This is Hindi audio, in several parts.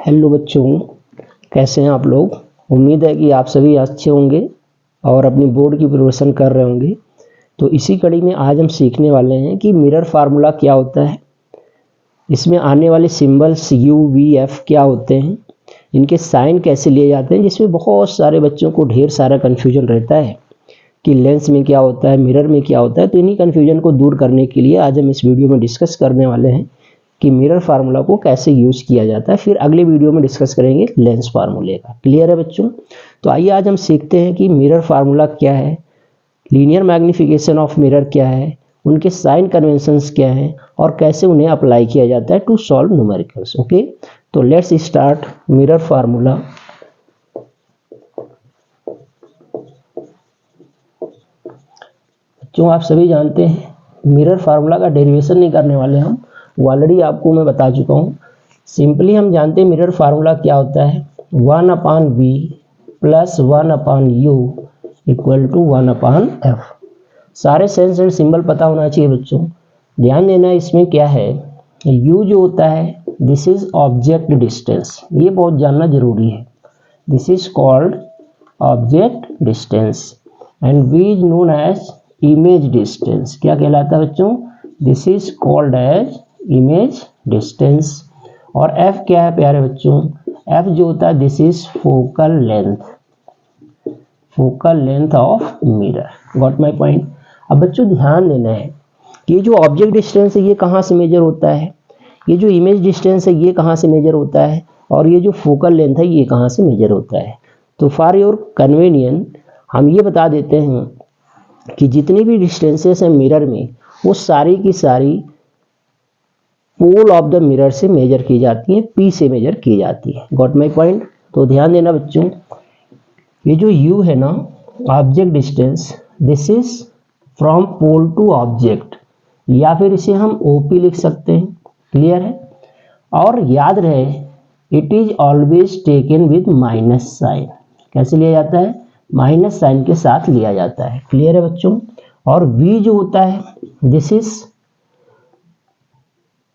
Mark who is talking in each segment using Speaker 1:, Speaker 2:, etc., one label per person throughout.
Speaker 1: हेलो बच्चों, कैसे हैं आप लोग। उम्मीद है कि आप सभी अच्छे होंगे और अपनी बोर्ड की प्रिपरेशन कर रहे होंगे। तो इसी कड़ी में आज हम सीखने वाले हैं कि मिरर फार्मूला क्या होता है, इसमें आने वाले सिंबल्स यू वी एफ क्या होते हैं, इनके साइन कैसे लिए जाते हैं, जिसमें बहुत सारे बच्चों को ढेर सारा कन्फ्यूजन रहता है कि लेंस में क्या होता है, मिरर में क्या होता है। तो इन्हीं कन्फ्यूजन को दूर करने के लिए आज हम इस वीडियो में डिस्कस करने वाले हैं कि मिरर फार्मूला को कैसे यूज किया जाता है। फिर अगले वीडियो में डिस्कस करेंगे लेंस फार्मूले का। क्लियर है बच्चों। तो आइए आज हम सीखते हैं कि मिरर फार्मूला क्या है, लीनियर मैग्निफिकेशन ऑफ मिरर क्या है, उनके साइन कन्वेंशंस क्या हैं और कैसे उन्हें अप्लाई किया जाता है टू सॉल्व न्यूमेरिकल्स। ओके, तो लेट्स स्टार्ट मिरर फार्मूला। बच्चों आप सभी जानते हैं मिरर फार्मूला का डेरिवेशन नहीं करने वाले हम, वो ऑलरेडी आपको मैं बता चुका हूँ। सिंपली हम जानते हैं मिरर फार्मूला क्या होता है, 1/v plus 1/u equal to 1/f। सारे सेंस एंड सिंबल पता होना चाहिए बच्चों। ध्यान देना इसमें क्या है, u जो होता है दिस इज ऑब्जेक्ट डिस्टेंस, ये बहुत जानना जरूरी है। This is called object distance and v is known as image distance. क्या कहलाता है बच्चों, this is called as image distance. और f क्या है प्यारे बच्चों, f जो होता है this is focal length, focal length of mirror. Got my point. अब बच्चों ध्यान देना है कि ये जो ऑब्जेक्ट डिस्टेंस है ये कहाँ से मेजर होता है, ये जो इमेज डिस्टेंस है ये कहाँ से मेजर होता है, और ये जो फोकल लेंथ है ये कहाँ से मेजर होता है। तो फॉर योर कन्वीनियंस हम ये बता देते हैं कि जितनी भी डिस्टेंसेस हैं मिरर में वो सारी की सारी पोल ऑफ द मिरर से मेजर की जाती है, P से मेजर की जाती है। Got my point. तो ध्यान देना बच्चों, ये जो U है ना object distance, this is from pole to object, या फिर इसे हम OP लिख सकते हैं। क्लियर है। और याद रहे it is always taken with minus sign. कैसे लिया जाता है, माइनस साइन के साथ लिया जाता है। क्लियर है बच्चों। और V जो होता है दिस इज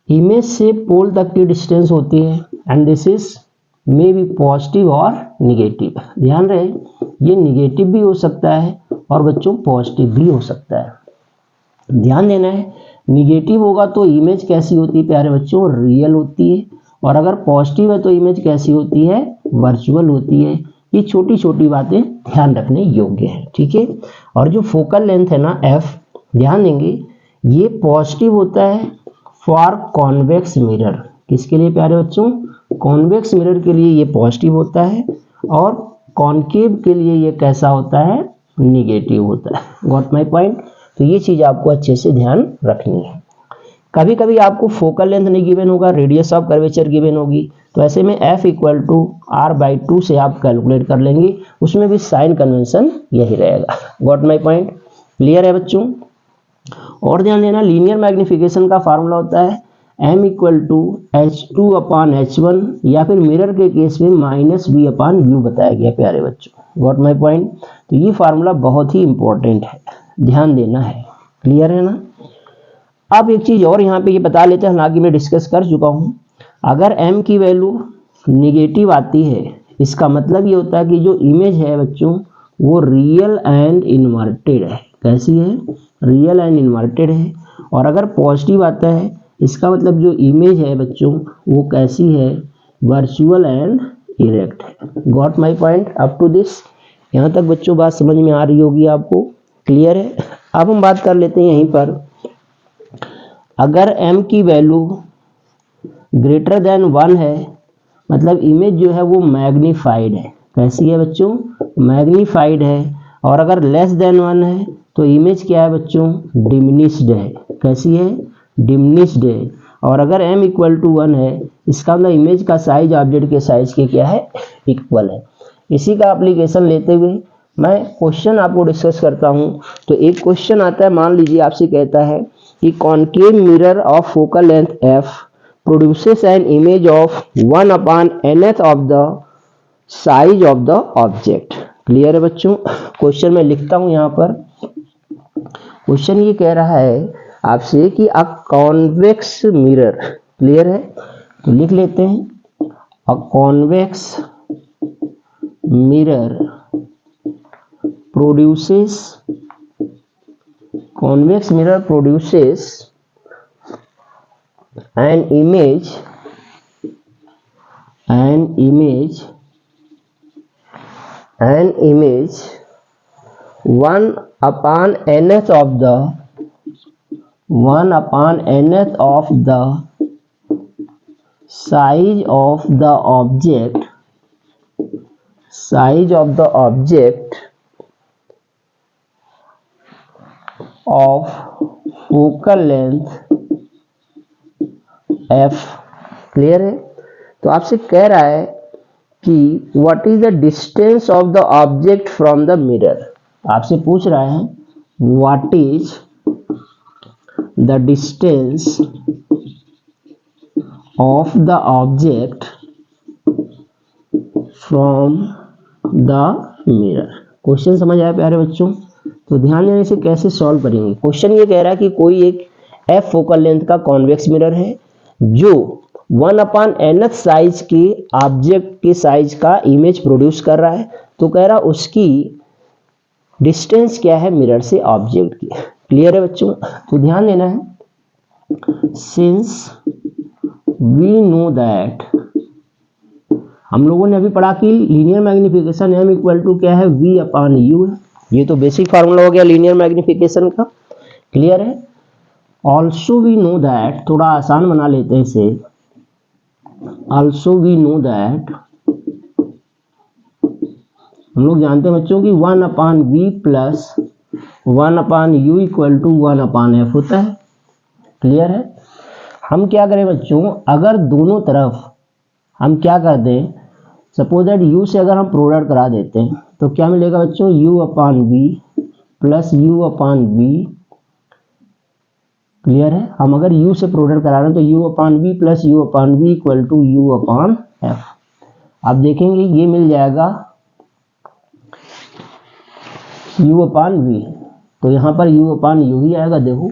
Speaker 1: इमेज से पोल तक की डिस्टेंस होती है and this is may be positive और निगेटिव। ध्यान रहे ये निगेटिव भी हो सकता है और बच्चों पॉजिटिव भी हो सकता है। ध्यान देना है निगेटिव होगा तो इमेज कैसी होती है प्यारे बच्चों, रियल होती है, और अगर पॉजिटिव है तो इमेज कैसी होती है, वर्चुअल होती है। ये छोटी छोटी बातें ध्यान रखने योग्य है। ठीक है। और जो फोकल लेंथ है ना f, ध्यान देंगे ये पॉजिटिव होता है फॉर कॉन्वेक्स मिरर। किसके लिए प्यारे बच्चों, कॉन्वेक्स मिरर के लिए ये पॉजिटिव होता है, और कॉन्केव के लिए ये कैसा होता है, निगेटिव होता है। Got my point. तो ये चीज आपको अच्छे से ध्यान रखनी है। कभी कभी आपको फोकल लेंथ नहीं गिवन होगा, रेडियस ऑफ कर्वेचर गिवन होगी, तो ऐसे में f इक्वल टू r/2 से आप कैलकुलेट कर लेंगे, उसमें भी साइन कन्वेंशन यही रहेगा। Got my point. क्लियर है बच्चों। और ध्यान देना लीनियर मैग्निफिकेशन का फार्मूला होता है m इक्वल टू h2/h1, या फिर मिरर के केस में -v/u बताया गया प्यारे बच्चों। Got my point. तो ये फार्मूला बहुत ही इंपॉर्टेंट है, ध्यान देना है। क्लियर है ना। अब एक चीज और यहाँ पे ये बता लेते हैं, हालांकि मैं डिस्कस कर चुका हूँ, अगर m की वैल्यू निगेटिव आती है इसका मतलब ये होता है कि जो इमेज है बच्चों वो रियल एंड इन्वर्टेड है। कैसी है, रियल एंड इन्वर्टेड है। और अगर पॉजिटिव आता है इसका मतलब जो इमेज है बच्चों वो कैसी है, वर्चुअल एंड इरेक्ट है। Got my point up to this. यहाँ तक बच्चों बात समझ में आ रही होगी आपको। क्लियर है। अब हम बात कर लेते हैं यहीं पर, अगर m की वैल्यू ग्रेटर देन 1 है मतलब इमेज जो है वो मैग्नीफाइड है। कैसी है बच्चों, मैग्नीफाइड है। और अगर लेस देन 1 है तो इमेज क्या है बच्चों, डिमिनिश्ड है। कैसी है, डिमिनिश्ड है। और अगर m इक्वल टू 1 है इसका मतलब इमेज का साइज ऑब्जेक्ट के साइज के क्या है, इक्वल है। इसी का एप्लीकेशन लेते हुए मैं क्वेश्चन आपको डिस्कस करता हूं। तो एक क्वेश्चन आता है, मान लीजिए आपसे कहता है कि concave mirror of focal length f produces an image of 1/nth of the size of the object। Clear है बच्चों। क्वेश्चन मैं लिखता हूं यहाँ पर। क्वेश्चन ये कह रहा है आपसे कि अ कॉन्वेक्स मिरर, क्लियर है तो लिख लेते हैं, a convex mirror produces an image 1 upon nth of the size of the object of focal length f। Clear है? तो आपसे कह रहा है कि what is the distance of the object from the mirror. आपसे पूछ रहा है what is the distance of the object from the mirror. Question समझ आया प्यारे बच्चों? तो ध्यान देने से कैसे सॉल्व करेंगे। क्वेश्चन ये कह रहा है कि कोई एक एफ फोकल लेंथ का कॉन्वेक्स मिरर है जो 1/nth साइज के ऑब्जेक्ट के साइज का इमेज प्रोड्यूस कर रहा है। तो कह रहा उसकी डिस्टेंस क्या है मिरर से ऑब्जेक्ट की। क्लियर है बच्चों? तो ध्यान देना है, सिंस वी नो दैट, हम लोगों ने अभी पढ़ा कि linear magnification m equal to क्या है, v अपॉन u है। ये तो बेसिक फार्मूला हो गया लीनियर मैग्निफिकेशन का। क्लियर है? ऑल्सो वी नो दैट, थोड़ा आसान बना लेते हैं इसे, ऑल्सो वी नो दैट, हम लोग जानते हैं बच्चों कि 1/v plus 1/u equal to 1/f होता है। क्लियर है? हम क्या करें बच्चों, अगर दोनों तरफ हम क्या कर दें, सपोज दैट u से अगर हम प्रोडक्ट करा देते हैं तो क्या मिलेगा बच्चों, u/v प्लस u/v। क्लियर है? हम अगर u से प्रोडक्ट करा रहे हैं तो u/v plus u/v equal to u/f। आप देखेंगे ये मिल जाएगा u/v, तो यहाँ पर u/u ही आएगा। देखो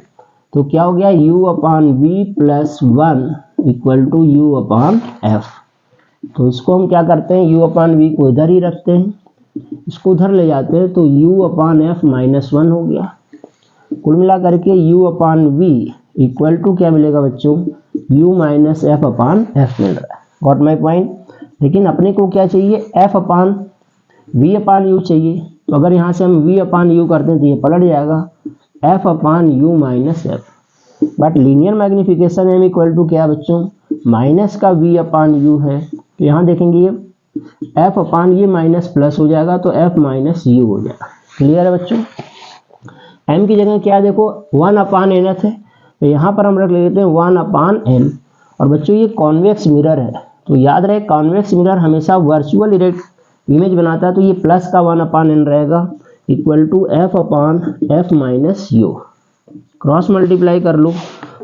Speaker 1: तो क्या हो गया, u/v plus 1 equal to u/f। तो इसको हम क्या करते हैं, u/v को इधर ही रखते हैं, इसको उधर ले जाते हैं तो u/f माइनस 1 हो गया। कुल मिला करके u/v इक्वल टू क्या मिलेगा बच्चों, u minus f upon f मिल रहा है। Got my point? लेकिन अपने को क्या चाहिए, f अपान v अपान u चाहिए। तो अगर यहाँ से हम v अपान u करते हैं तो ये पलट जाएगा f upon u minus f। But linear magnification m equal to क्या बच्चों, माइनस का v अपान u है। तो यहाँ देखेंगे ये f अपान ये माइनस प्लस हो जाएगा तो f माइनस u हो जाएगा। क्लियर है बच्चों? m की जगह क्या देखो 1/nth है, तो यहाँ पर हम रख लेते हैं 1/n। और बच्चों ये कॉन्वेक्स मिरर है, तो याद रहे कॉन्वेक्स मिरर हमेशा वर्चुअल इमेज बनाता है, तो ये प्लस का 1/n रहेगा equal to f upon f minus u। Cross multiply कर लो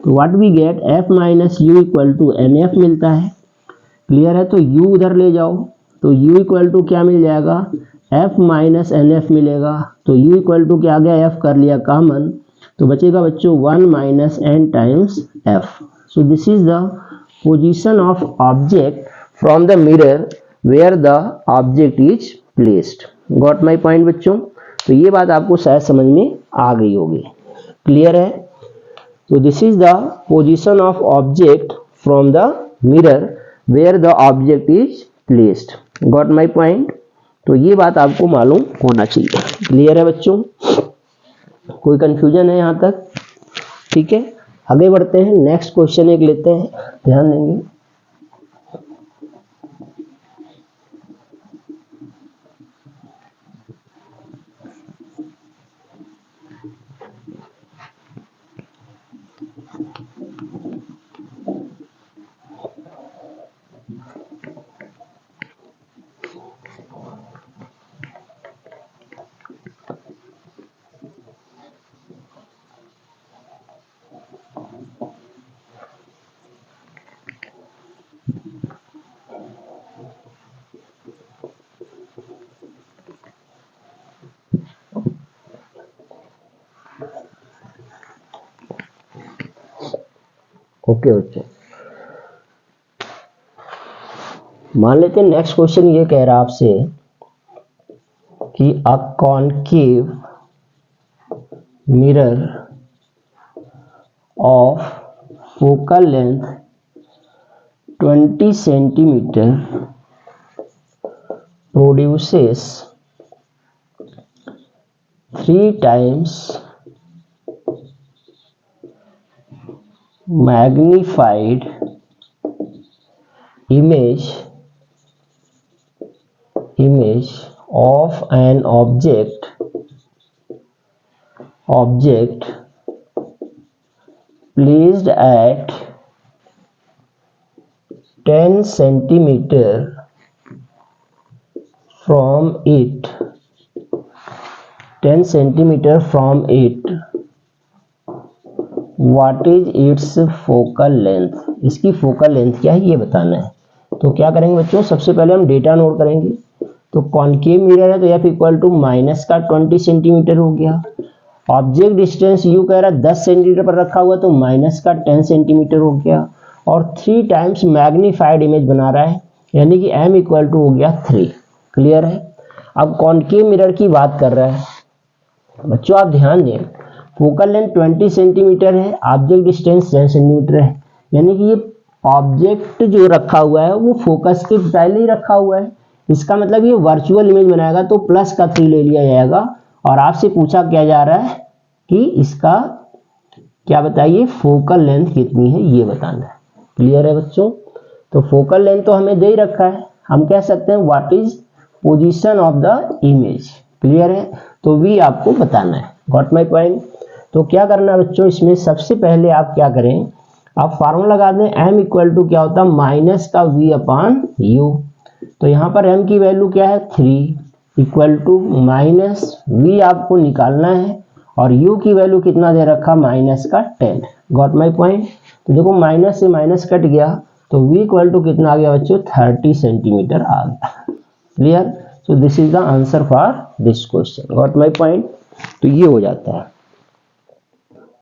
Speaker 1: तो what we get, f minus u equal to nf मिलता है। क्लियर है? तो u उधर ले जाओ तो u इक्वल टू क्या मिल जाएगा, f माइनस nf मिलेगा। तो u इक्वल टू क्या आ गया, f कर लिया कॉमन, तो बचेगा बच्चों 1 minus n times f। So this is the position of object from the mirror where the object is placed. Got my point बच्चों? तो ये बात आपको शायद समझ में आ गई होगी। क्लियर है? तो this is the position of object from the mirror where the object is placed. Got my point? तो ये बात आपको मालूम होना चाहिए। क्लियर है बच्चों? कोई कंफ्यूजन है यहाँ तक? ठीक है, आगे बढ़ते हैं, नेक्स्ट क्वेश्चन एक लेते हैं, ध्यान देंगे। ओके बच्चों, मान लेते हैं नेक्स्ट क्वेश्चन ये कह रहा है आपसे कि a concave mirror of focal length 20 centimeter produces 3 times magnified image of an object placed at 10 centimeter from it, 10 centimeter from it, what is its focal length? इसकी फोकल लेंथ क्या है ये बताना है। तो क्या करेंगे बच्चों, सबसे पहले हम डेटा नोट करेंगे। तो कॉनकेव मिरर है तो एफ इक्वल टू माइनस का 20 सेंटीमीटर हो गया। ऑब्जेक्ट डिस्टेंस यू कह रहा है 10 सेंटीमीटर पर रखा हुआ तो माइनस का 10 सेंटीमीटर हो गया। और 3 टाइम्स मैग्नीफाइड इमेज बना रहा है, यानी कि m इक्वल टू हो गया 3। क्लियर है। अब कॉनकेव मिरर की बात कर रहा है बच्चों, आप ध्यान दें, फोकल लेंथ 20 सेंटीमीटर है, ऑब्जेक्ट डिस्टेंस 10 सेंटीमीटर है, यानी कि ये ऑब्जेक्ट जो रखा हुआ है वो फोकस के पहले ही रखा हुआ है। इसका मतलब ये वर्चुअल इमेज बनाएगा तो प्लस का 3 ले लिया जाएगा। और आपसे पूछा क्या जा रहा है कि इसका क्या बताइए, फोकल लेंथ कितनी है ये बताना है। क्लियर है बच्चों। तो फोकल लेंथ तो हमें दे ही रखा है, हम कह सकते हैं what is position of the image. Clear है। तो वी आपको बताना है। Got my point. तो क्या करना है बच्चों, इसमें सबसे पहले आप क्या करें, आप फार्मूला लगा दें, m इक्वल टू क्या होता है माइनस का v अपॉन यू। तो यहाँ पर m की वैल्यू क्या है 3 इक्वल टू माइनस v आपको निकालना है और u की वैल्यू कितना दे रखा माइनस का 10। Got my point. तो देखो माइनस से माइनस कट गया तो v इक्वल टू कितना आ गया बच्चों 30 सेंटीमीटर आ गया। Clear. So this is the answer for this question. Got my point. तो ये हो जाता है।